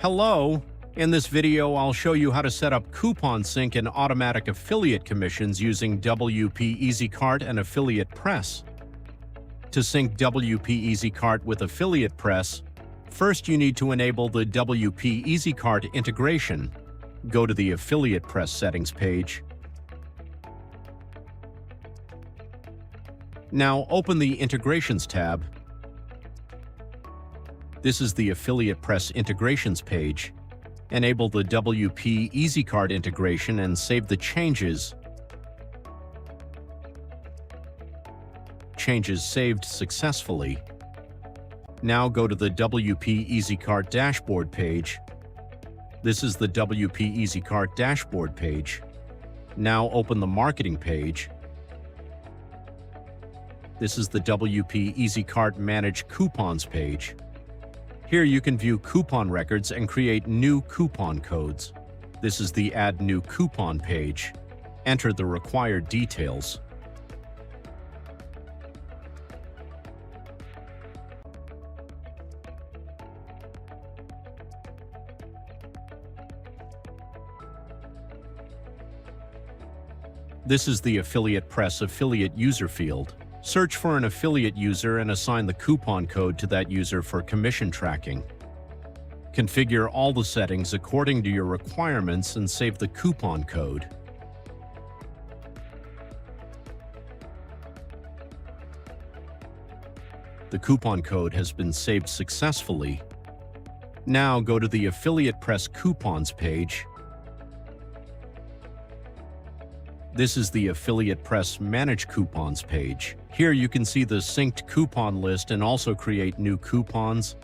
Hello! In this video, I'll show you how to set up coupon sync and automatic affiliate commissions using WP EasyCart and Affiliate Press. To sync WP EasyCart with Affiliate Press, first you need to enable the WP EasyCart integration. Go to the Affiliate Press settings page. Now open the Integrations tab. This is the Affiliate Press Integrations page. Enable the WP EasyCart integration and save the changes. Changes saved successfully. Now go to the WP EasyCart dashboard page. This is the WP EasyCart dashboard page. Now open the marketing page. This is the WP EasyCart Manage Coupons page. Here you can view coupon records and create new coupon codes. This is the Add New Coupon page. Enter the required details. This is the Affiliate Press Affiliate User field. Search for an affiliate user and assign the coupon code to that user for commission tracking. Configure all the settings according to your requirements and save the coupon code. The coupon code has been saved successfully. Now go to the Affiliate Press Coupons page. This is the Affiliate Press Manage Coupons page. Here you can see the synced coupon list and also create new coupons.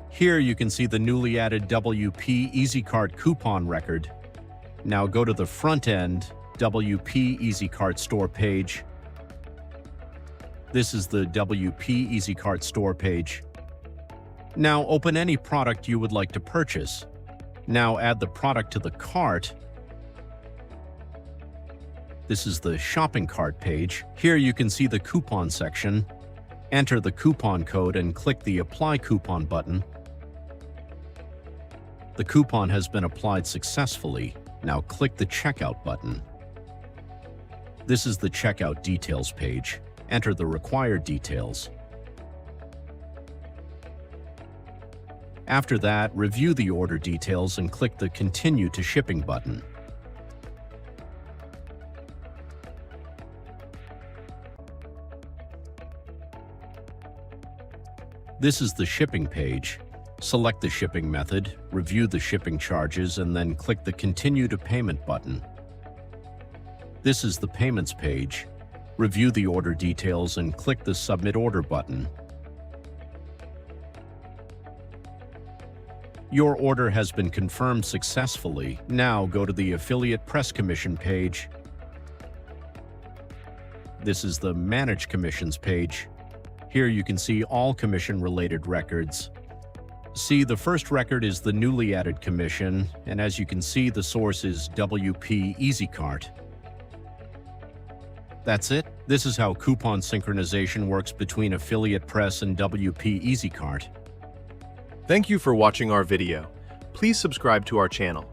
Here you can see the newly added WP EasyCart coupon record. Now go to the front-end WP EasyCart store page. This is the WP EasyCart store page. Now open any product you would like to purchase. Now add the product to the cart. This is the shopping cart page. Here you can see the coupon section. Enter the coupon code and click the Apply Coupon button. The coupon has been applied successfully. Now click the Checkout button. This is the Checkout Details page. Enter the required details. After that, review the order details and click the Continue to Shipping button. This is the shipping page. Select the shipping method, review the shipping charges, and then click the Continue to Payment button. This is the Payments page. Review the order details and click the Submit Order button. Your order has been confirmed successfully. Now go to the Affiliate Press Commission page. This is the Manage Commissions page. Here you can see all commission-related records. See, the first record is the newly added commission, and as you can see, the source is WP EasyCart. That's it. This is how coupon synchronization works between Affiliate Press and WP EasyCart. Thank you for watching our video. Please subscribe to our channel